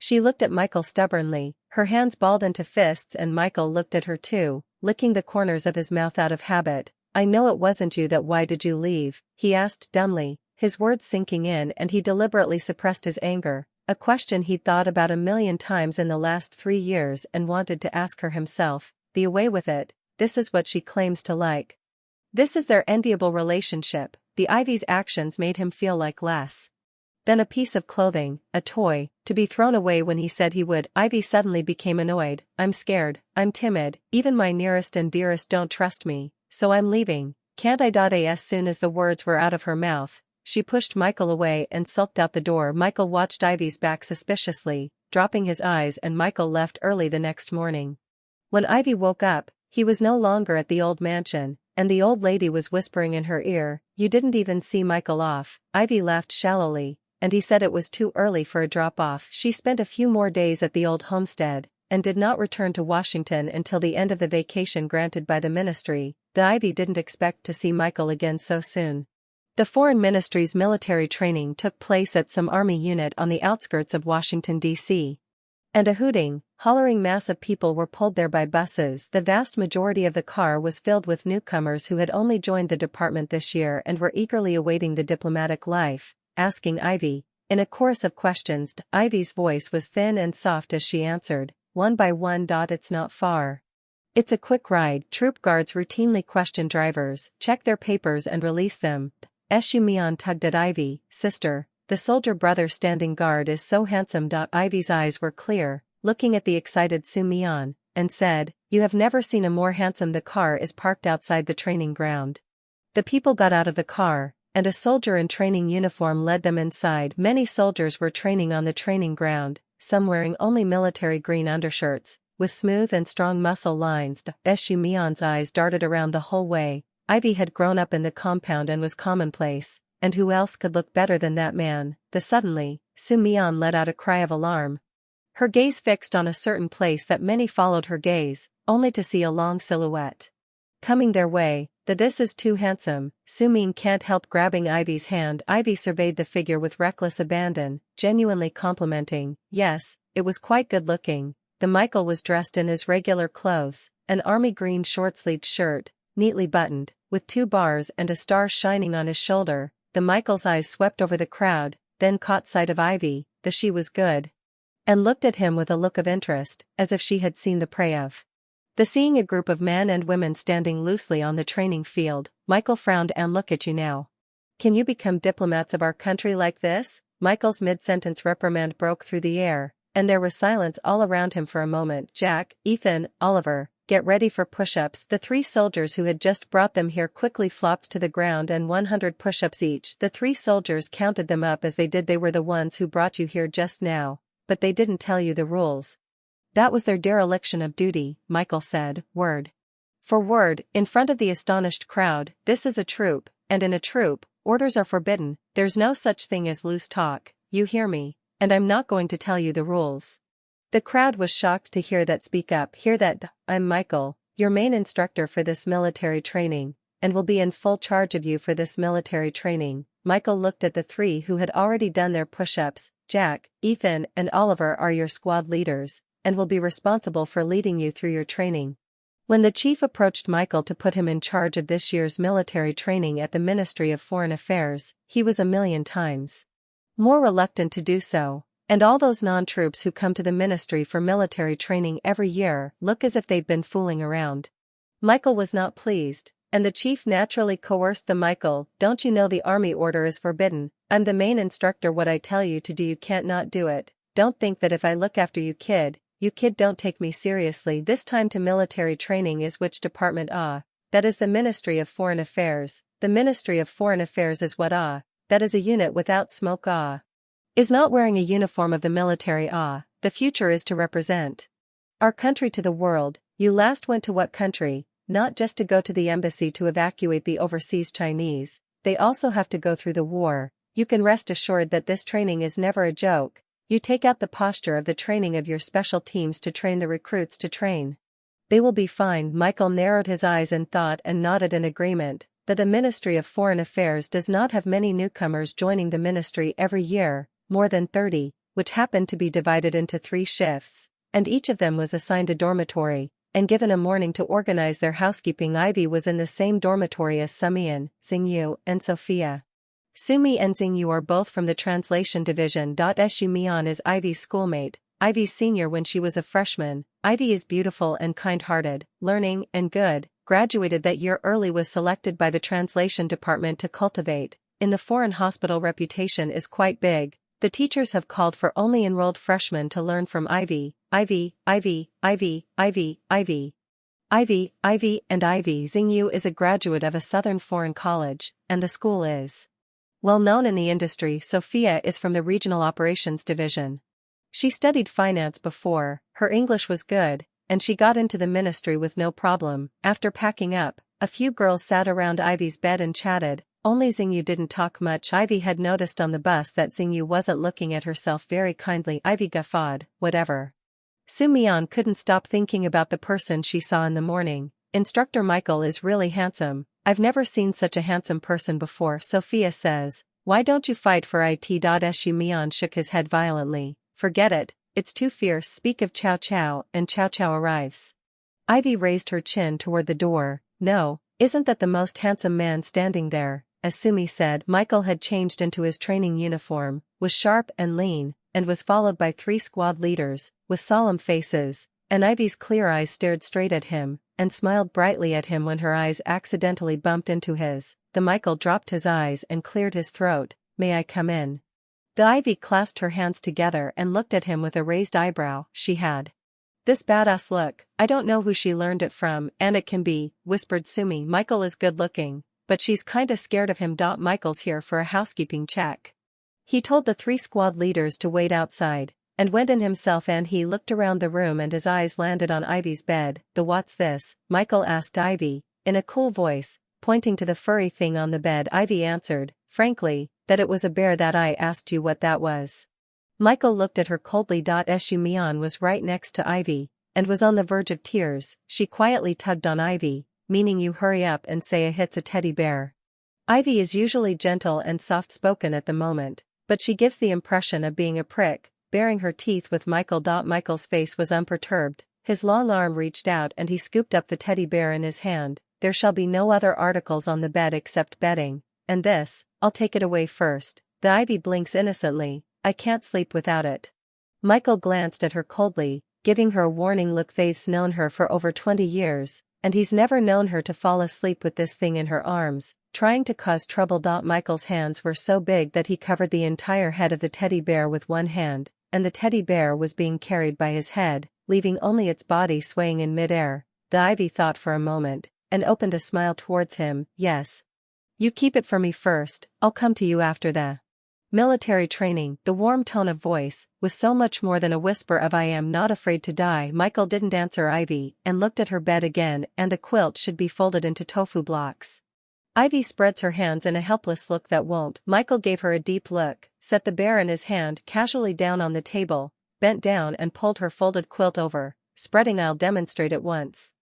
She looked at Michael stubbornly, her hands balled into fists, and Michael looked at her too, licking the corners of his mouth out of habit. I know it wasn't you that. Why did you leave? He asked dumbly, his words sinking in, and he deliberately suppressed his anger, a question he'd thought about a million times in the last 3 years and wanted to ask her himself. The away with it, this is what she claims to like. This is their enviable relationship. The Ivy's actions made him feel like less than a piece of clothing, a toy, to be thrown away when he said he would. Ivy suddenly became annoyed. I'm scared, I'm timid, even my nearest and dearest don't trust me, so I'm leaving. Can't I? As soon as the words were out of her mouth, she pushed Michael away and sulked out the door. Michael watched Ivy's back suspiciously, dropping his eyes, and Michael left early the next morning. When Ivy woke up, he was no longer at the old mansion, and the old lady was whispering in her ear, "You didn't even see Michael off." Ivy laughed shallowly, and he said it was too early for a drop-off. She spent a few more days at the old homestead, and did not return to Washington until the end of the vacation granted by the ministry. The Ivy didn't expect to see Michael again so soon. The Foreign Ministry's military training took place at some army unit on the outskirts of Washington, D.C. And a hooting, hollering mass of people were pulled there by buses. The vast majority of the car was filled with newcomers who had only joined the department this year and were eagerly awaiting the diplomatic life, asking Ivy, in a chorus of questions. Ivy's voice was thin and soft as she answered, one by one. It's not far. It's a quick ride. Troop guards routinely question drivers, check their papers and release them. Mian tugged at Ivy. Sister, the soldier brother standing guard is so handsome. Ivy's eyes were clear, looking at the excited Mian, and said, you have never seen a more handsome. The car is parked outside the training ground. The people got out of the car, and a soldier in training uniform led them inside. Many soldiers were training on the training ground, some wearing only military green undershirts, with smooth and strong muscle lines. Mian's eyes darted around the whole way. Ivy had grown up in the compound and was commonplace, and who else could look better than that man? Suddenly, Mian let out a cry of alarm. Her gaze fixed on a certain place that many followed her gaze, only to see a long silhouette coming their way. This is too handsome. Mian can't help grabbing Ivy's hand. Ivy surveyed the figure with reckless abandon, genuinely complimenting. Yes, it was quite good looking. Michael was dressed in his regular clothes, an army green short-sleeved shirt, neatly buttoned, with 2 bars and a star shining on his shoulder. Michael's eyes swept over the crowd, then caught sight of Ivy. She was good, and looked at him with a look of interest, as if she had seen the prey of. Seeing a group of men and women standing loosely on the training field, Michael frowned. And look at you now. Can you become diplomats of our country like this? Michael's mid-sentence reprimand broke through the air, and there was silence all around him for a moment. Jack, Ethan, Oliver, get ready for push-ups. The 3 soldiers who had just brought them here quickly flopped to the ground, and 100 push-ups each. The 3 soldiers counted them up as they did. They were the ones who brought you here just now, but they didn't tell you the rules. That was their dereliction of duty, Michael said, word for word, in front of the astonished crowd. This is a troop, and in a troop, orders are forbidden. There's no such thing as loose talk, you hear me, and I'm not going to tell you the rules. The crowd was shocked to hear that. Speak up. Hear that? I'm Michael, your main instructor for this military training, and will be in full charge of you for this military training. Michael looked at the 3 who had already done their push-ups. Jack, Ethan, and Oliver are your squad leaders, and will be responsible for leading you through your training. When the chief approached Michael to put him in charge of this year's military training at the Ministry of Foreign Affairs, he was a million times more reluctant to do so. And all those non-troops who come to the ministry for military training every year look as if they'd been fooling around. Michael was not pleased, and the chief naturally coerced the Michael, don't you know the army order is forbidden? I'm the main instructor. What I tell you to do you can't not do it. Don't think that if I look after you kid don't take me seriously. This time to military training is which department? That is the Ministry of Foreign Affairs. The Ministry of Foreign Affairs is what? That is a unit without smoke. Is not wearing a uniform of the military. The future is to represent our country to the world. You last went to what country? Not just to go to the embassy to evacuate the overseas Chinese, they also have to go through the war. You can rest assured that this training is never a joke. You take out the posture of the training of your special teams to train the recruits to train. They will be fine. Michael narrowed his eyes in thought and nodded in agreement. That the Ministry of Foreign Affairs does not have many newcomers joining the ministry every year, more than 30, which happened to be divided into 3 shifts, and each of them was assigned a dormitory, and given a morning to organize their housekeeping. Ivy was in the same dormitory as Sumian, Xingyu, and Sophia. Sumi and Xingyu are both from the translation division. Shu Mian is Ivy's schoolmate, Ivy's senior when she was a freshman. Ivy is beautiful and kind-hearted, learning, and good, graduated that year early, was selected by the translation department to cultivate. In the foreign hospital reputation is quite big. The teachers have called for only enrolled freshmen to learn from Ivy. Ivy, Ivy, Ivy, Ivy, Ivy. Ivy, Ivy, and Ivy. Xingyu is a graduate of a southern foreign college, and the school is well known in the industry. Sophia is from the regional operations division. She studied finance before, her English was good, and she got into the ministry with no problem. After packing up, a few girls sat around Ivy's bed and chatted. Only Xingyu didn't talk much. Ivy had noticed on the bus that Xingyu wasn't looking at herself very kindly. Ivy guffawed, whatever. Su Mian couldn't stop thinking about the person she saw in the morning. Instructor Michael is really handsome. I've never seen such a handsome person before. Sophia says, why don't you fight for it? Shu Mian shook his head violently. Forget it, it's too fierce. Speak of Chow Chow, and Chow Chow arrives. Ivy raised her chin toward the door. No, isn't that the most handsome man standing there? As Sumi said, Michael had changed into his training uniform, was sharp and lean, and was followed by 3 squad leaders, with solemn faces, and Ivy's clear eyes stared straight at him, and smiled brightly at him when her eyes accidentally bumped into his. The Michael dropped his eyes and cleared his throat. May I come in? The Ivy clasped her hands together and looked at him with a raised eyebrow. She had this badass look. I don't know who she learned it from, and it can be, whispered Sumi. Michael is good looking, but she's kinda scared of him. Michael's here for a housekeeping check. He told the 3 squad leaders to wait outside, and went in himself, and he looked around the room and his eyes landed on Ivy's bed. What's this? Michael asked Ivy, in a cool voice, pointing to the furry thing on the bed. Ivy answered, frankly, that it was a bear. That I asked you what that was. Michael looked at her coldly. Shu Mian was right next to Ivy, and was on the verge of tears. She quietly tugged on Ivy, meaning you hurry up and say it's a teddy bear. Ivy is usually gentle and soft-spoken at the moment, but she gives the impression of being a prick, baring her teeth with Michael. Michael's face was unperturbed, his long arm reached out and he scooped up the teddy bear in his hand. There shall be no other articles on the bed except bedding, and this, I'll take it away first. The Ivy blinks innocently, I can't sleep without it. Michael glanced at her coldly, giving her a warning look. Faith's known her for over 20 years. And he's never known her to fall asleep with this thing in her arms, trying to cause trouble. Michael's hands were so big that he covered the entire head of the teddy bear with one hand, and the teddy bear was being carried by his head, leaving only its body swaying in midair. The Ivy thought for a moment, and opened a smile towards him. Yes. You keep it for me first, I'll come to you after the military training. The warm tone of voice was so much more than a whisper of I am not afraid to die. Michael didn't answer Ivy and looked at her bed again, and the quilt should be folded into tofu blocks. Ivy spreads her hands in a helpless look that won't. Michael gave her a deep look, set the bear in his hand casually down on the table, bent down and pulled her folded quilt over, spreading. I'll demonstrate at once.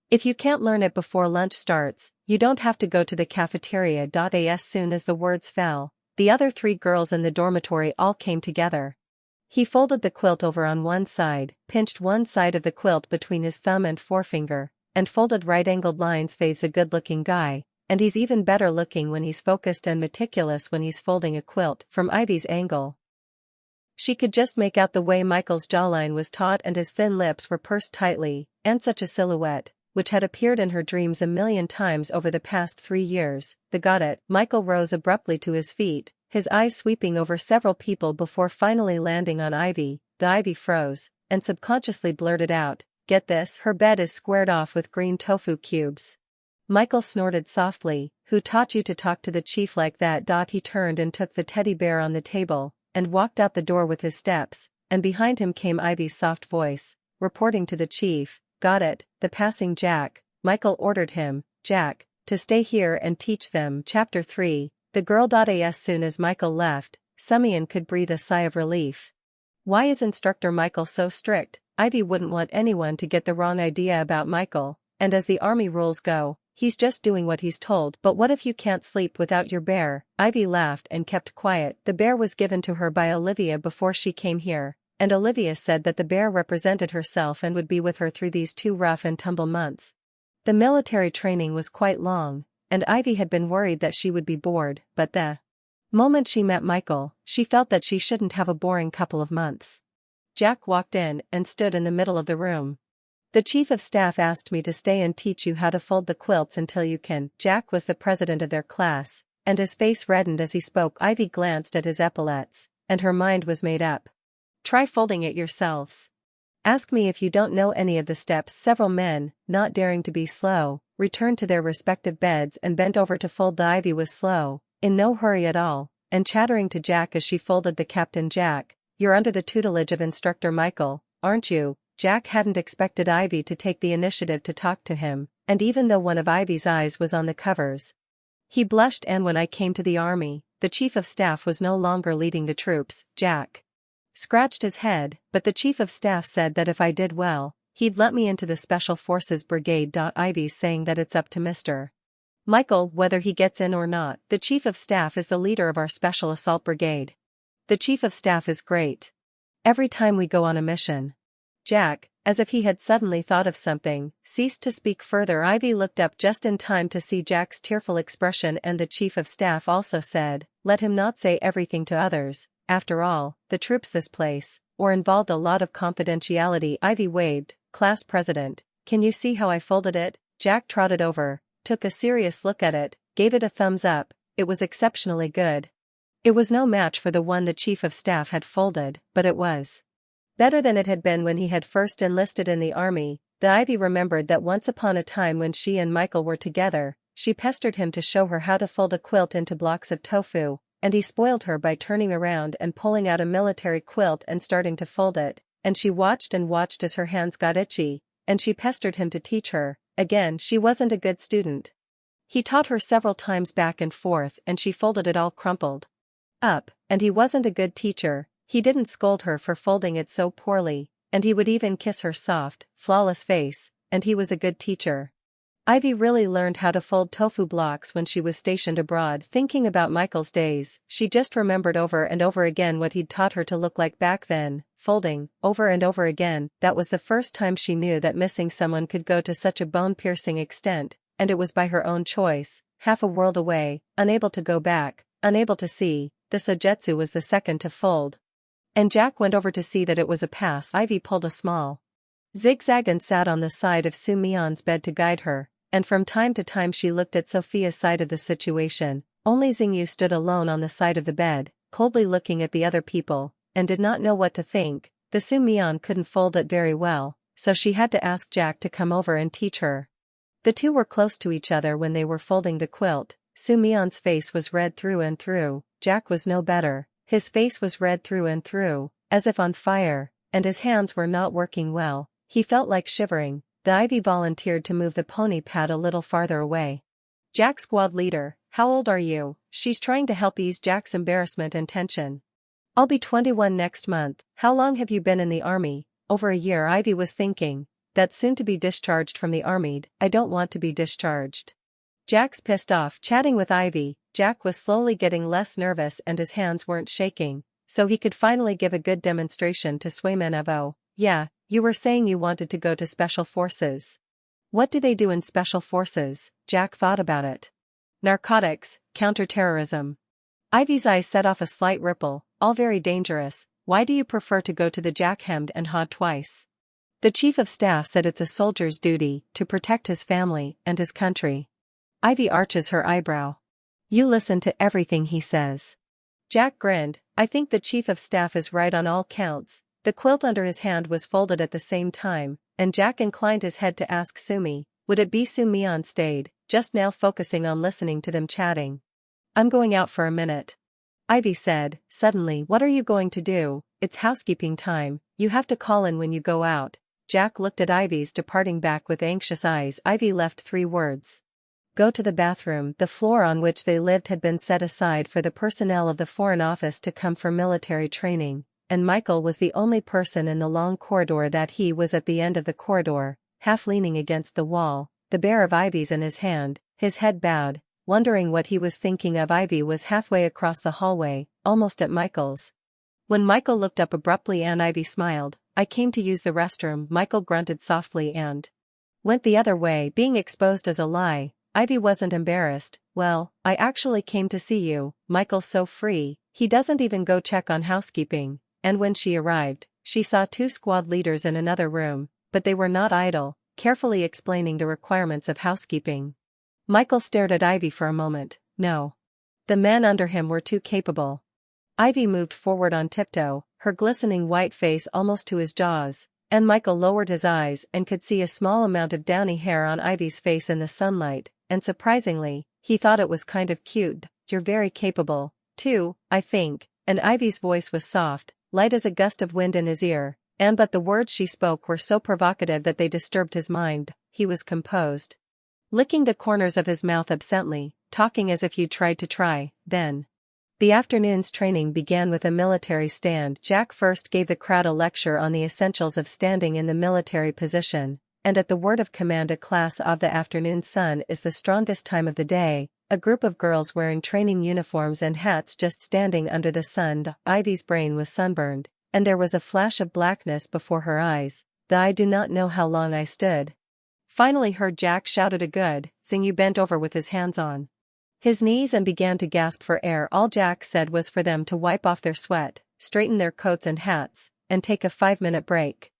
If you can't learn it before lunch starts, you don't have to go to the cafeteria. As soon as the words fell, the other 3 girls in the dormitory all came together. He folded the quilt over on one side, pinched one side of the quilt between his thumb and forefinger, and folded right-angled lines. Faith's a good-looking guy, and he's even better looking when he's focused and meticulous when he's folding a quilt. From Ivy's angle, she could just make out the way Michael's jawline was taut and his thin lips were pursed tightly, and such a silhouette, which had appeared in her dreams a million times over the past 3 years. Got it. Michael rose abruptly to his feet, his eyes sweeping over several people before finally landing on Ivy. The Ivy froze, and subconsciously blurted out, get this, her bed is squared off with green tofu cubes. Michael snorted softly, who taught you to talk to the chief like that? He turned and took the teddy bear on the table, and walked out the door with his steps, and behind him came Ivy's soft voice, reporting to the chief. Got it, the passing Jack. Michael ordered him, Jack, to stay here and teach them. Chapter 3, The Girl. As soon as Michael left, Sumian could breathe a sigh of relief. Why is Instructor Michael so strict? Ivy wouldn't want anyone to get the wrong idea about Michael, and as the army rules go, he's just doing what he's told. But what if you can't sleep without your bear? Ivy laughed and kept quiet. The bear was given to her by Olivia before she came here, and Olivia said that the bear represented herself and would be with her through these 2 rough and tumble months. The military training was quite long, and Ivy had been worried that she would be bored, but the moment she met Michael, she felt that she shouldn't have a boring couple of months. Jack walked in and stood in the middle of the room. The chief of staff asked me to stay and teach you how to fold the quilts until you can. Jack was the president of their class, and his face reddened as he spoke. Ivy glanced at his epaulets, and her mind was made up. Try folding it yourselves. Ask me if you don't know any of the steps. Several men, not daring to be slow, returned to their respective beds and bent over to fold. The Ivy was slow, in no hurry at all, and chattering to Jack as she folded the Captain. Jack, you're under the tutelage of Instructor Michael, aren't you? Jack hadn't expected Ivy to take the initiative to talk to him, and even though one of Ivy's eyes was on the covers, he blushed. And when I came to the army, the chief of staff was no longer leading the troops. Jack scratched his head, but the chief of staff said that if I did well, he'd let me into the Special Forces Brigade. Ivy's saying that it's up to Mr. Michael whether he gets in or not. The chief of staff is the leader of our Special Assault Brigade. The chief of staff is great. Every time we go on a mission. Jack, as if he had suddenly thought of something, ceased to speak further. Ivy looked up just in time to see Jack's tearful expression, and the chief of staff also said, let him not say everything to others. After all, the troops this place, or involved a lot of confidentiality. Ivy waved. Class president, can you see how I folded it? Jack trotted over, took a serious look at it, gave it a thumbs up. It was exceptionally good. It was no match for the one the chief of staff had folded, but it was better than it had been when he had first enlisted in the army. The Ivy remembered that once upon a time when she and Michael were together, she pestered him to show her how to fold a quilt into blocks of tofu, and he spoiled her by turning around and pulling out a military quilt and starting to fold it, and she watched and watched as her hands got itchy, and she pestered him to teach her. Again, she wasn't a good student. He taught her several times back and forth, and she folded it all crumpled up, and he wasn't a good teacher. He didn't scold her for folding it so poorly, and he would even kiss her soft, flawless face, and he was a good teacher. Ivy really learned how to fold tofu blocks when she was stationed abroad. Thinking about Michael's days, she just remembered over and over again what he'd taught her to look like back then, folding, over and over again. That was the first time she knew that missing someone could go to such a bone-piercing extent, and it was by her own choice, half a world away, unable to go back, unable to see. The Sojetsu was the second to fold, and Jack went over to see that it was a pass. Ivy pulled a small zigzag and sat on the side of Su Mion's bed to guide her, and from time to time she looked at Sophia's side of the situation. Only Xingyu stood alone on the side of the bed, coldly looking at the other people, and did not know what to think. The Su Mion couldn't fold it very well, so she had to ask Jack to come over and teach her. The two were close to each other when they were folding the quilt. Su Mion's face was red through and through. Jack was no better. His face was red through and through, as if on fire, and his hands were not working well. He felt like shivering. The Ivy volunteered to move the pony pad a little farther away. Jack, squad leader, how old are you? She's trying to help ease Jack's embarrassment and tension. I'll be 21 next month. How long have you been in the army? Over a year. Ivy was thinking, that's soon to be discharged from the army. I don't want to be discharged. Jack's pissed off chatting with Ivy. Jack was slowly getting less nervous and his hands weren't shaking, so he could finally give a good demonstration to Swayman. Yeah, you were saying you wanted to go to Special Forces. What do they do in Special Forces? Jack thought about it. Narcotics, counterterrorism. Ivy's eyes set off a slight ripple. All very dangerous. Why do you prefer to go to the Jack hemmed and hawed twice? The chief of staff said it's a soldier's duty to protect his family and his country. Ivy arches her eyebrow. You listen to everything he says. Jack grinned. I think the chief of staff is right on all counts. The quilt under his hand was folded at the same time, and Jack inclined his head to ask Sumi, would it be Su Mion stayed, just now focusing on listening to them chatting. I'm going out for a minute. Ivy said, suddenly. What are you going to do? It's housekeeping time, you have to call in when you go out. Jack looked at Ivy's departing back with anxious eyes. Ivy left 3 words. Go to the bathroom. The floor on which they lived had been set aside for the personnel of the Foreign Office to come for military training, and Michael was the only person in the long corridor. That he was at the end of the corridor, half leaning against the wall, the bear of Ivy's in his hand, his head bowed, wondering what he was thinking of. Ivy was halfway across the hallway, almost at Michael's. When Michael looked up abruptly and Ivy smiled. "I came to use the restroom," Michael grunted softly and went the other way, being exposed as a lie. Ivy wasn't embarrassed. "Well, I actually came to see you." Michael's so free, he doesn't even go check on housekeeping, and when she arrived, she saw two squad leaders in another room, but they were not idle, carefully explaining the requirements of housekeeping. Michael stared at Ivy for a moment. No. The men under him were too capable. Ivy moved forward on tiptoe, her glistening white face almost to his jaws, and Michael lowered his eyes and could see a small amount of downy hair on Ivy's face in the sunlight, and surprisingly, he thought it was kind of cute. "You're very capable, too, I think," and Ivy's voice was soft, light as a gust of wind in his ear, but the words she spoke were so provocative that they disturbed his mind. He was composed, licking the corners of his mouth absently, talking as if you'd tried to try. Then the afternoon's training began with a military stand. Jack first gave the crowd a lecture on the essentials of standing in the military position, and at the word of command a class of the afternoon sun is the strongest time of the day. A group of girls wearing training uniforms and hats just standing under the sun. Ivy's brain was sunburned, and there was a flash of blackness before her eyes. "I do not know how long I stood." Finally heard Jack shouted a good thing. You bent over with his hands on his knees and began to gasp for air. All Jack said was for them to wipe off their sweat, straighten their coats and hats, and take a 5-minute break.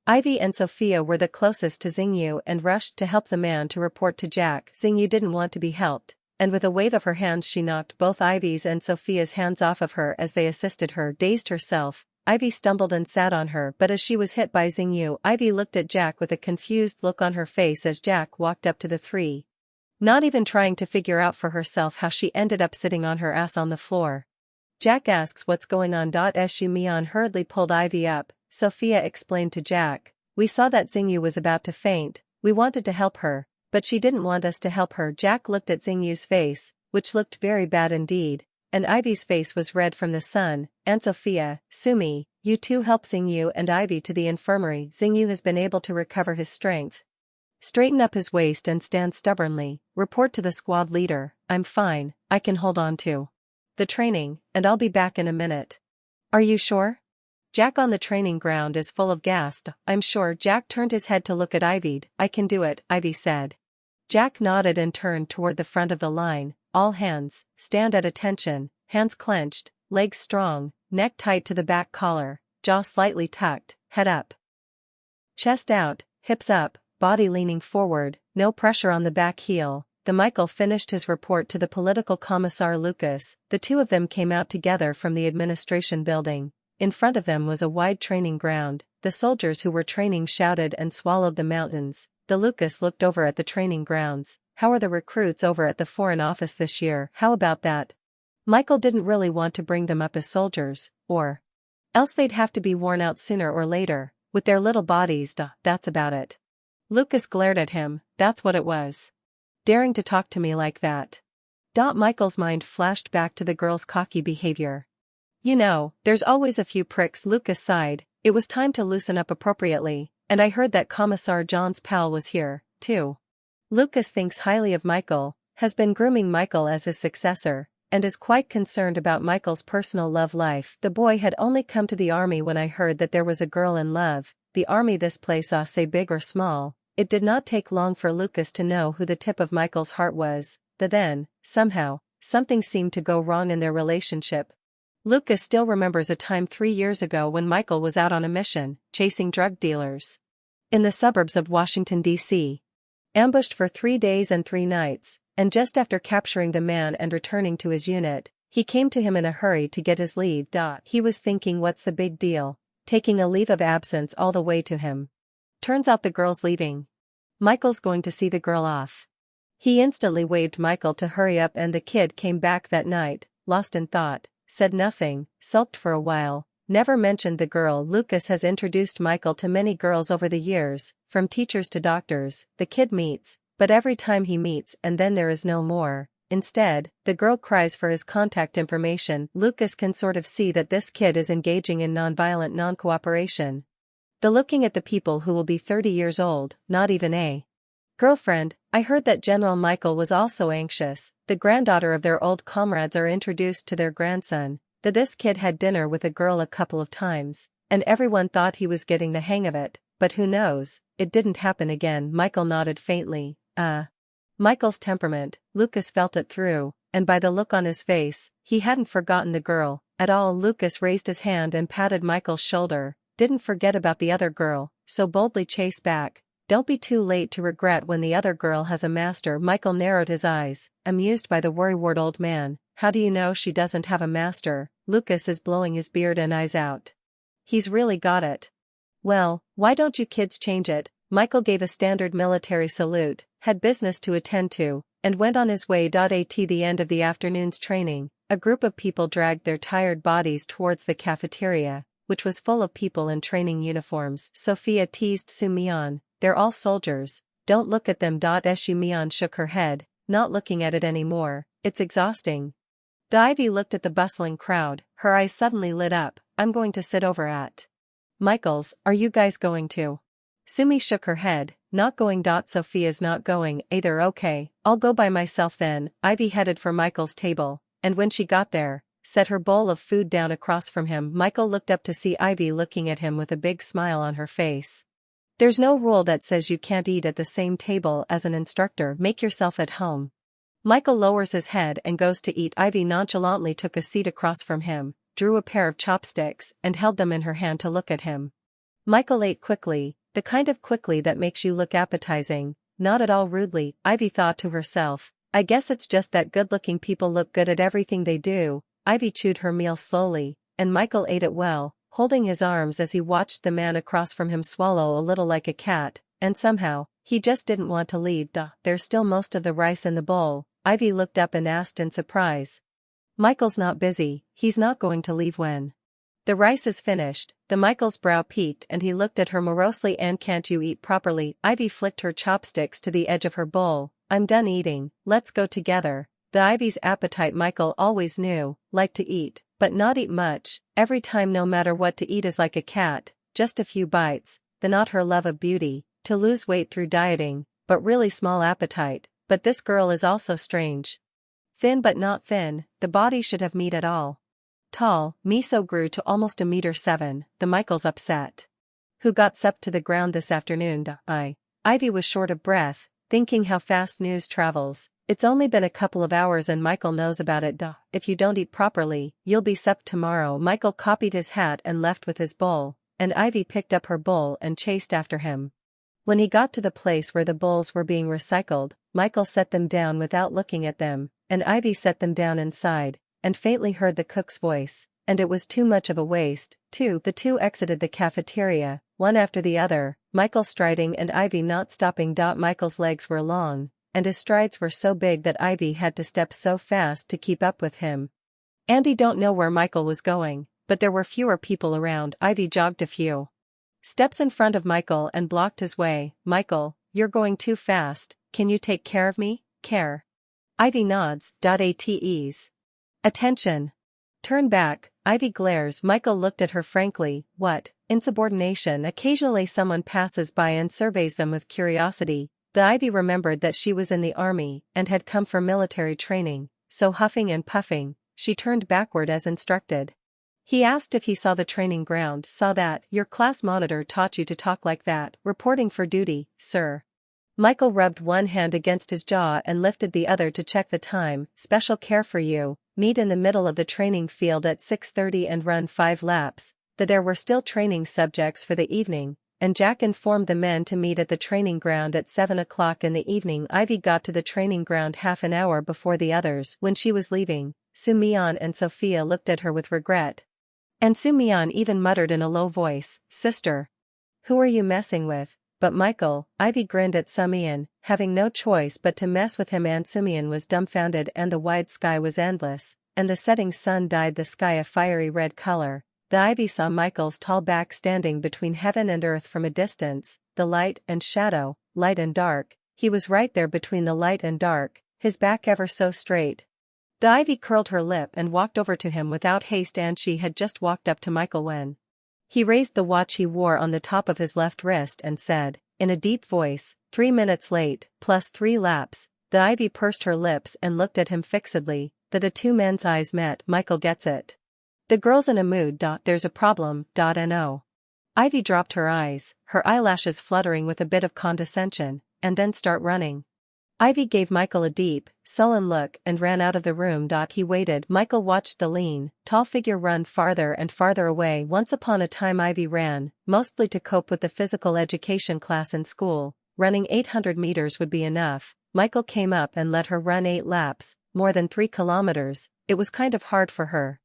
Ivy and Sophia were the closest to Xingyu and rushed to help the man to report to Jack. Xingyu didn't want to be helped, and with a wave of her hands she knocked both Ivy's and Sophia's hands off of her as they assisted her. Dazed herself, Ivy stumbled and sat on her, but as she was hit by Xingyu, Ivy looked at Jack with a confused look on her face as Jack walked up to the three, not even trying to figure out for herself how she ended up sitting on her ass on the floor. Jack asks what's going on. Shu Mian hurriedly pulled Ivy up. Sophia explained to Jack, "We saw that Xingyu was about to faint, we wanted to help her, but she didn't want us to help her." Jack looked at Xingyu's face, which looked very bad indeed, and Ivy's face was red from the sun, and Sophia, "Sumi, you two help Xingyu and Ivy to the infirmary. Xingyu has been able to recover his strength. Straighten up his waist and stand stubbornly, report to the squad leader." "I'm fine, I can hold on to the training, and I'll be back in a minute." "Are you sure?" Jack on the training ground is full of gas. "I'm sure." Jack turned his head to look at Ivy. "I can do it," Ivy said. Jack nodded and turned toward the front of the line. "All hands, stand at attention, hands clenched, legs strong, neck tight to the back collar, jaw slightly tucked, head up, chest out, hips up, body leaning forward, no pressure on the back heel." Michael finished his report to the political commissar Lucas. The two of them came out together from the administration building. In front of them was a wide training ground. The soldiers who were training shouted and swallowed the mountains. Lucas looked over at the training grounds. "How are the recruits over at the Foreign Office this year? How about that?" Michael didn't really want to bring them up as soldiers, or else they'd have to be worn out sooner or later, with their little bodies. That's about it. Lucas glared at him. That's what it was. Daring to talk to me like that. Michael's mind flashed back to the girl's cocky behavior. "You know, there's always a few pricks." Lucas sighed. "It was time to loosen up appropriately, and I heard that Commissar John's pal was here, too." Lucas thinks highly of Michael, has been grooming Michael as his successor, and is quite concerned about Michael's personal love life. "The boy had only come to the army when I heard that there was a girl in love." The army, this place, say big or small. It did not take long for Lucas to know who the tip of Michael's heart was. Then, somehow, something seemed to go wrong in their relationship. Lucas still remembers a time 3 years ago when Michael was out on a mission, chasing drug dealers in the suburbs of Washington, D.C. Ambushed for 3 days and 3 nights, and just after capturing the man and returning to his unit, he came to him in a hurry to get his leave. He was thinking, what's the big deal? Taking a leave of absence all the way to him. Turns out the girl's leaving. Michael's going to see the girl off. He instantly waved Michael to hurry up, and the kid came back that night, lost in thought, said nothing, sulked for a while, never mentioned the girl. Lucas has introduced Michael to many girls over the years, from teachers to doctors. The kid meets, but every time he meets and then there is no more. Instead, the girl cries for his contact information. Lucas can sort of see that this kid is engaging in nonviolent non-cooperation. Looking at the people who will be 30 years old, not even a Girlfriend, I heard that General Michael was also anxious. The granddaughter of their old comrades are introduced to their grandson. This kid had dinner with a girl a couple of times, and everyone thought he was getting the hang of it, but who knows, it didn't happen again. Michael nodded faintly. Michael's temperament, Lucas felt it through, and by the look on his face, he hadn't forgotten the girl at all. Lucas raised his hand and patted Michael's shoulder. Didn't forget about the other girl, so boldly chase back. Don't be too late to regret when the other girl has a master. Michael narrowed his eyes, amused by the worrywart old man. How do you know she doesn't have a master? Lucas is blowing his beard and eyes out. He's really got it. Well, why don't you kids change it? Michael gave a standard military salute, had business to attend to, and went on his way. At the end of the afternoon's training, a group of people dragged their tired bodies towards the cafeteria, which was full of people in training uniforms. Sophia teased Su-Mian, they're all soldiers, don't look at them. Su-Mian shook her head, not looking at it anymore, it's exhausting. Ivy looked at the bustling crowd, her eyes suddenly lit up. I'm going to sit over at Michael's. Are you guys going to? Sumi shook her head, not going. Sophia's not going either. Okay, I'll go by myself then. Ivy headed for Michael's table, and when she got there, set her bowl of food down across from him. Michael looked up to see Ivy looking at him with a big smile on her face. There's no rule that says you can't eat at the same table as an instructor. Make yourself at home. Michael lowers his head and goes to eat. Ivy nonchalantly took a seat across from him, drew a pair of chopsticks and held them in her hand to look at him. Michael ate quickly, the kind of quickly that makes you look appetizing, not at all rudely. Ivy thought to herself, I guess it's just that good-looking people look good at everything they do. Ivy chewed her meal slowly, and Michael ate it well, holding his arms as he watched the man across from him swallow a little like a cat, and somehow, he just didn't want to leave. There's still most of the rice in the bowl. Ivy looked up and asked in surprise. Michael's not busy, he's not going to leave when the rice is finished. Michael's brow peaked and he looked at her morosely. And can't you eat properly? Ivy flicked her chopsticks to the edge of her bowl. I'm done eating, let's go together. Ivy's appetite, Michael always knew, liked to eat, but not eat much. Every time, no matter what to eat is like a cat, just a few bites. Not her love of beauty, to lose weight through dieting, but really small appetite. But this girl is also strange. Thin but not thin, the body should have meat at all. Tall, Miso grew to almost 1.7 m. Michael's upset. Who got supped to the ground this afternoon? Ivy was short of breath, thinking how fast news travels. It's only been a couple of hours and Michael knows about it. If you don't eat properly, you'll be supped tomorrow. Michael copied his hat and left with his bowl, and Ivy picked up her bowl and chased after him. When he got to the place where the bowls were being recycled, Michael set them down without looking at them, and Ivy set them down inside, and faintly heard the cook's voice, and it was too much of a waste. The two exited the cafeteria, one after the other, Michael striding and Ivy not stopping. Michael's legs were long, and his strides were so big that Ivy had to step so fast to keep up with him. Andy don't know where Michael was going, but there were fewer people around. Ivy jogged a few steps in front of Michael and blocked his way. Michael, you're going too fast, can you take care of me? Care. Ivy nods. At's. Attention. Turn back. Ivy glares. Michael looked at her frankly. What? Insubordination. Occasionally someone passes by and surveys them with curiosity. Ivy remembered that she was in the army and had come for military training, so huffing and puffing, she turned backward as instructed. He asked if he saw the training ground. Saw that. Your class monitor taught you to talk like that. Reporting for duty, sir. Michael rubbed one hand against his jaw and lifted the other to check the time. Special care for you. Meet in the middle of the training field at 6:30 and run 5 laps. There were still training subjects for the evening, and Jack informed the men to meet at the training ground at 7 o'clock in the evening. Ivy got to the training ground half an hour before the others. When she was leaving, Su-Mian and Sophia looked at her with regret. And Su-Mian even muttered in a low voice, Sister. Who are you messing with? But Michael, Ivy grinned at Su-Mian, having no choice but to mess with him. And Su-Mian was dumbfounded, and the wide sky was endless, and the setting sun dyed the sky a fiery red color. Ivy saw Michael's tall back standing between heaven and earth from a distance, the light and shadow, light and dark. He was right there between the light and dark, his back ever so straight. Ivy curled her lip and walked over to him without haste, and she had just walked up to Michael when he raised the watch he wore on the top of his left wrist and said, in a deep voice, 3 minutes late, plus 3 laps. The Ivy pursed her lips and looked at him fixedly. The two men's eyes met. Michael gets it. The girl's in a mood. There's a problem. No. Ivy dropped her eyes, her eyelashes fluttering with a bit of condescension, and then start running. Ivy gave Michael a deep, sullen look and ran out of the room. He waited. Michael watched the lean, tall figure run farther and farther away. Once upon a time Ivy ran, mostly to cope with the physical education class in school. Running 800 meters would be enough. Michael came up and let her run 8 laps, more than 3 kilometers. It was kind of hard for her.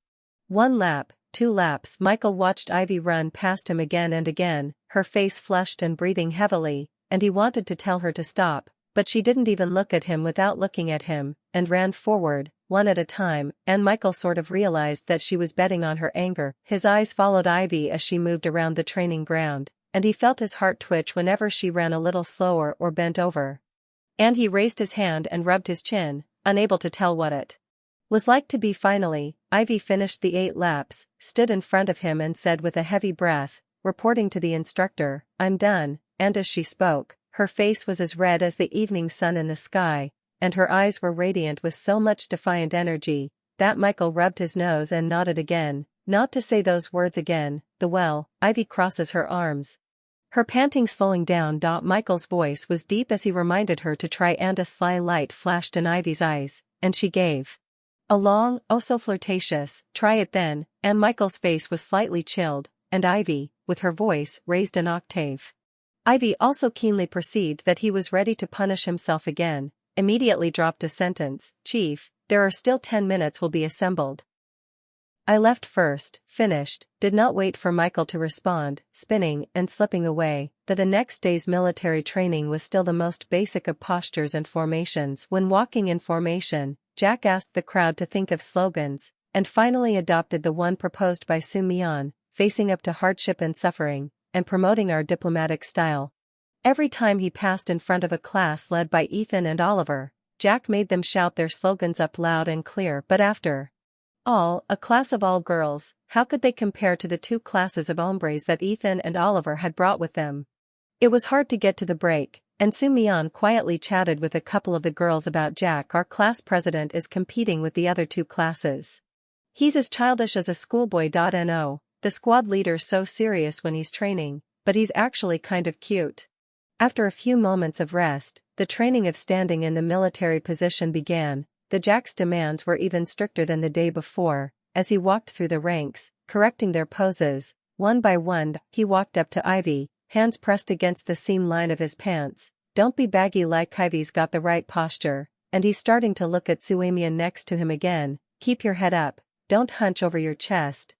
1 lap, 2 laps. Michael watched Ivy run past him again and again, her face flushed and breathing heavily, and he wanted to tell her to stop, but she didn't even look at him without looking at him, and ran forward, one at a time, and Michael sort of realized that she was betting on her anger. His eyes followed Ivy as she moved around the training ground, and he felt his heart twitch whenever she ran a little slower or bent over. And he raised his hand and rubbed his chin, unable to tell what it was like to be. Finally, Ivy finished the 8 laps, stood in front of him and said with a heavy breath, reporting to the instructor, "I'm done," and as she spoke, her face was as red as the evening sun in the sky, and her eyes were radiant with so much defiant energy, that Michael rubbed his nose and nodded again, not to say those words again. Ivy crosses her arms. Her panting slowing down. Michael's voice was deep as he reminded her to try, and a sly light flashed in Ivy's eyes, and she gave a long, oh so flirtatious, "Try it then," and Michael's face was slightly chilled, and Ivy, with her voice raised an octave. Ivy also keenly perceived that he was ready to punish himself again, immediately dropped a sentence, "Chief, there are still 10 minutes will be assembled." "I left first," finished, did not wait for Michael to respond, spinning and slipping away. The next day's military training was still the most basic of postures and formations. When walking in formation, Jack asked the crowd to think of slogans, and finally adopted the one proposed by Michae, facing up to hardship and suffering, and promoting our diplomatic style. Every time he passed in front of a class led by Ethan and Oliver, Jack made them shout their slogans up loud and clear. But after all, a class of all girls, how could they compare to the 2 classes of hombres that Ethan and Oliver had brought with them? It was hard to get to the break, and Michae quietly chatted with a couple of the girls about Jack. "Our class president is competing with the other 2 classes. He's as childish as a schoolboy. No, the squad leader's so serious when he's training, but he's actually kind of cute." After a few moments of rest, the training of standing in the military position began. Jack's demands were even stricter than the day before. As he walked through the ranks, correcting their poses, one by one, he walked up to Ivy, hands pressed against the seam line of his pants. "Don't be baggy, like Ivy's got the right posture," and he's starting to look at Michae next to him again. "Keep your head up, don't hunch over your chest."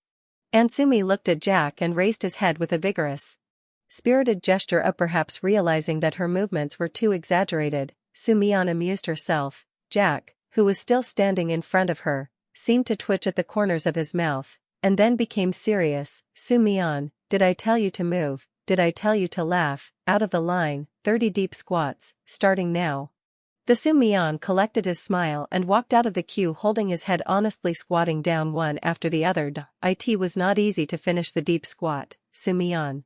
And Michae looked at Jack and raised his head with a vigorous, spirited gesture up, perhaps realizing that her movements were too exaggerated. Michae amused herself. Jack, who was still standing in front of her, seemed to twitch at the corners of his mouth, and then became serious. "Michae, did I tell you to move? Did I tell you to laugh? Out of the line, 30 deep squats, starting now." The Michae collected his smile and walked out of the queue holding his head honestly, squatting down one after the other. It was not easy to finish the deep squat. Michae,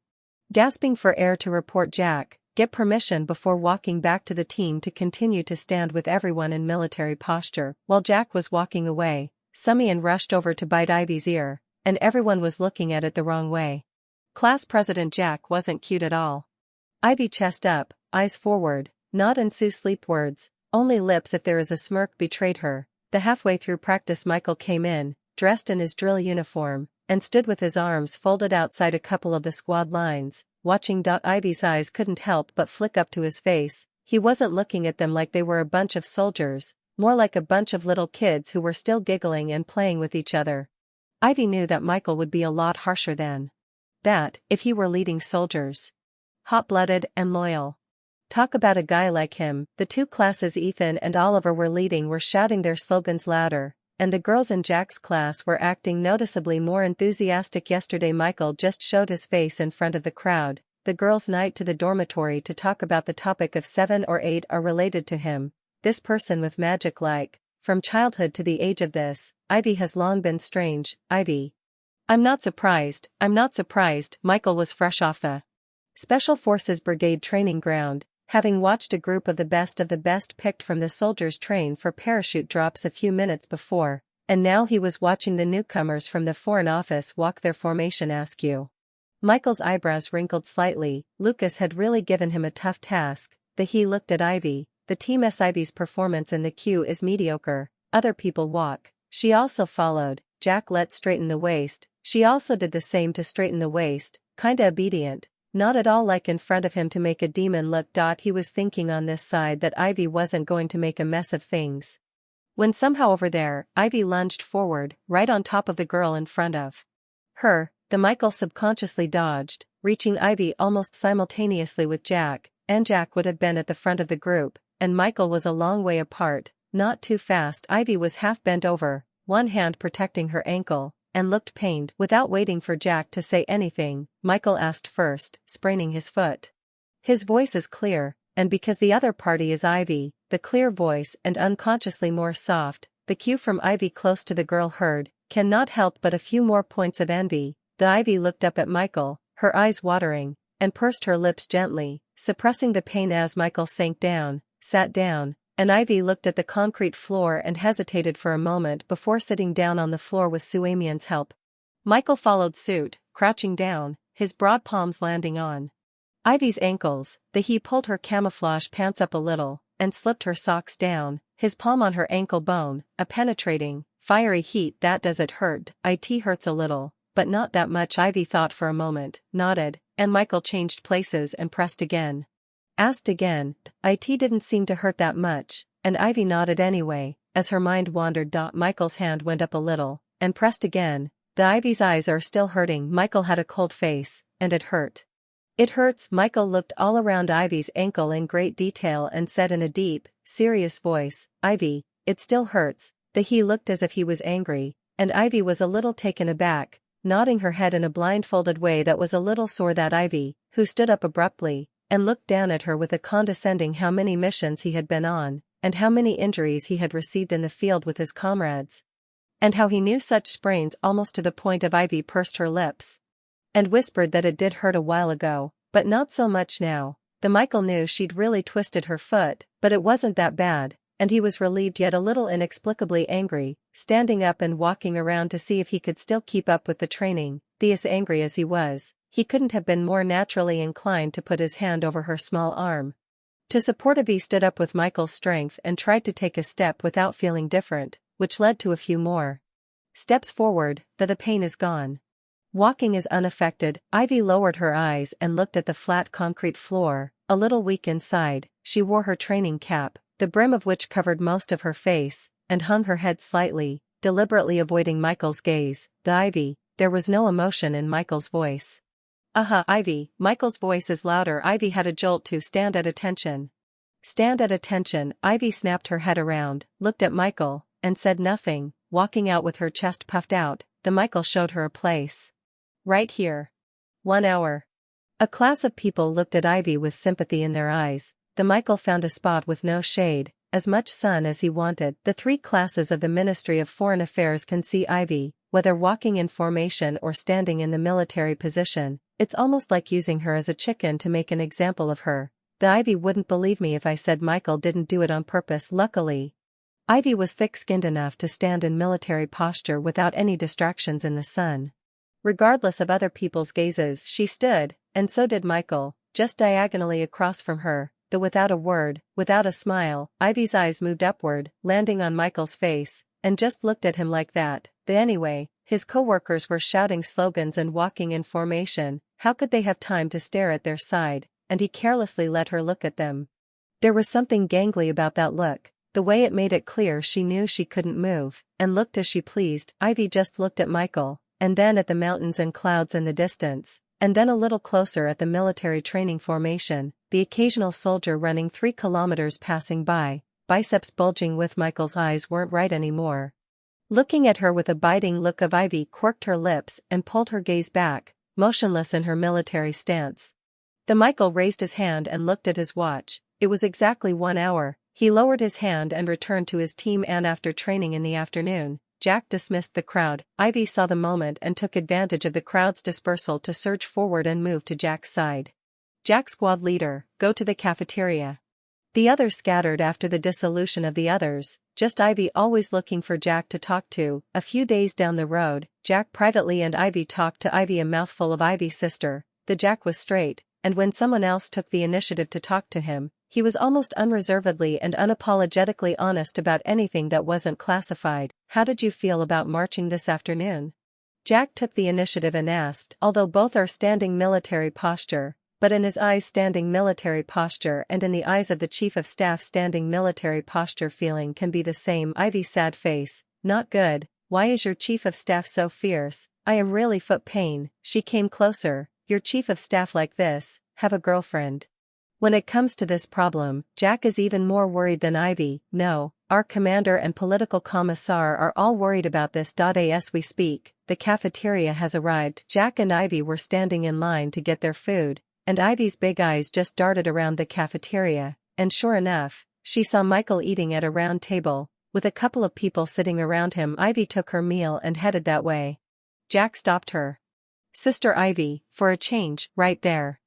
gasping for air to report Jack, get permission before walking back to the team to continue to stand with everyone in military posture. While Jack was walking away, Michae rushed over to bite Ivy's ear, and everyone was looking at it the wrong way. Class President Jack wasn't cute at all. Ivy chest up, eyes forward, not in sleep words, only lips if there is a smirk betrayed her. Halfway through practice Michael came in, dressed in his drill uniform, and stood with his arms folded outside a couple of the squad lines, watching. Ivy's eyes couldn't help but flick up to his face. He wasn't looking at them like they were a bunch of soldiers, more like a bunch of little kids who were still giggling and playing with each other. Ivy knew that Michael would be a lot harsher than that if he were leading soldiers. Hot-blooded and loyal. Talk about a guy like him. The 2 classes Ethan and Oliver were leading were shouting their slogans louder, and the girls in Jack's class were acting noticeably more enthusiastic. Yesterday Michael just showed his face in front of the crowd. The girls' night to the dormitory to talk about the topic of 7 or 8 are related to him. This person with magic, like, from childhood to the age of this, Ivy has long been strange. Ivy. I'm not surprised. Michael was fresh off the Special Forces Brigade Training Ground, having watched a group of the best picked from the soldiers train for parachute drops a few minutes before, and now he was watching the newcomers from the Foreign Office walk their formation askew. Michael's eyebrows wrinkled slightly. Lucas had really given him a tough task. He looked at Ivy. The Team Ivy's performance in the queue is mediocre. Other people walk. She also followed. Jack let straighten the waist. She also did the same to straighten the waist, kinda obedient. Not at all like in front of him to make a demon look. He was thinking on this side that Ivy wasn't going to make a mess of things. When somehow over there, Ivy lunged forward, right on top of the girl in front of her. Michael subconsciously dodged, reaching Ivy almost simultaneously with Jack, and Jack would have been at the front of the group, and Michael was a long way apart, not too fast. Ivy was half bent over, one hand protecting her ankle, and looked pained. Without waiting for Jack to say anything, Michael asked first, spraining his foot. His voice is clear, and because the other party is Ivy, the clear voice and unconsciously more soft, the cue from Ivy close to the girl heard, cannot help but a few more points of envy. The Ivy looked up at Michael, her eyes watering, and pursed her lips gently, suppressing the pain as Michael sat down, and Ivy looked at the concrete floor and hesitated for a moment before sitting down on the floor with Suamian's help. Michael followed suit, crouching down, his broad palms landing on Ivy's ankles. He pulled her camouflage pants up a little, and slipped her socks down, his palm on her ankle bone, a penetrating, fiery heat. That does it hurt? It hurts a little, but not that much. Ivy thought for a moment, nodded, and Michael changed places and pressed again. Asked again. It didn't seem to hurt that much, and Ivy nodded anyway. As her mind wandered, Michael's hand went up a little, and pressed again. The Ivy's eyes are still hurting. Michael had a cold face, and it hurt. It hurts. Michael looked all around Ivy's ankle in great detail and said in a deep, serious voice, Ivy, it still hurts. He looked as if he was angry, and Ivy was a little taken aback, nodding her head in a blindfolded way that was a little sore. That Ivy, who stood up abruptly, and looked down at her with a condescending how many missions he had been on, and how many injuries he had received in the field with his comrades. And how he knew such sprains almost to the point of. Ivy pursed her lips and whispered that it did hurt a while ago, but not so much now. Michael knew she'd really twisted her foot, but it wasn't that bad, and he was relieved yet a little inexplicably angry, standing up and walking around to see if he could still keep up with the training. As angry as he was, he couldn't have been more naturally inclined to put his hand over her small arm. To support Ivy stood up with Michael's strength and tried to take a step without feeling different, which led to a few more steps forward. The pain is gone. Walking is unaffected. Ivy lowered her eyes and looked at the flat concrete floor, a little weak inside. She wore her training cap, the brim of which covered most of her face, and hung her head slightly, deliberately avoiding Michael's gaze. Ivy, there was no emotion in Michael's voice. Ivy, Michael's voice is louder. Ivy had a jolt to stand at attention. Stand at attention. Ivy snapped her head around, looked at Michael, and said nothing, walking out with her chest puffed out. Michael showed her a place. Right here. 1 hour. A class of people looked at Ivy with sympathy in their eyes. Michael found a spot with no shade, as much sun as he wanted. The 3 classes of the Ministry of Foreign Affairs can see Ivy, whether walking in formation or standing in the military position. It's almost like using her as a chicken to make an example of her. Ivy wouldn't believe me if I said Michael didn't do it on purpose. Luckily, Ivy was thick-skinned enough to stand in military posture without any distractions in the sun. Regardless of other people's gazes, she stood, and so did Michael, just diagonally across from her. Without a word, without a smile, Ivy's eyes moved upward, landing on Michael's face, and just looked at him like that. Anyway, his co-workers were shouting slogans and walking in formation. How could they have time to stare at their side? And he carelessly let her look at them. There was something gangly about that look, the way it made it clear she knew she couldn't move, and looked as she pleased. Ivy just looked at Michael, and then at the mountains and clouds in the distance, and then a little closer at the military training formation, the occasional soldier running 3 kilometers passing by, biceps bulging with. Michael's eyes weren't right anymore. Looking at her with a biting look of Ivy quirked her lips and pulled her gaze back, motionless in her military stance. Michael raised his hand and looked at his watch. It was exactly 1 hour. He lowered his hand and returned to his team, and after training in the afternoon, Jack dismissed the crowd. Ivy saw the moment and took advantage of the crowd's dispersal to surge forward and move to Jack's side. Jack squad leader, go to the cafeteria. The others scattered after the dissolution of the others, just Ivy always looking for Jack to talk to. A few days down the road, Jack privately and Ivy talked to Ivy, a mouthful of Ivy's sister. The Jack was straight, and when someone else took the initiative to talk to him, he was almost unreservedly and unapologetically honest about anything that wasn't classified. How did you feel about marching this afternoon? Jack took the initiative and asked, although both are standing military posture, but in his eyes standing military posture and in the eyes of the chief of staff standing military posture feeling can be the same. Ivy's sad face, not good. Why is your chief of staff so fierce? I am really foot pain. She came closer. Your chief of staff like this, have a girlfriend. When it comes to this problem, Jack is even more worried than Ivy. No, our commander and political commissar are all worried about this. As we speak, the cafeteria has arrived. Jack and Ivy were standing in line to get their food, and Ivy's big eyes just darted around the cafeteria, and sure enough, she saw Michael eating at a round table, with a couple of people sitting around him. Ivy took her meal and headed that way. Jack stopped her. Sister Ivy, for a change, right there.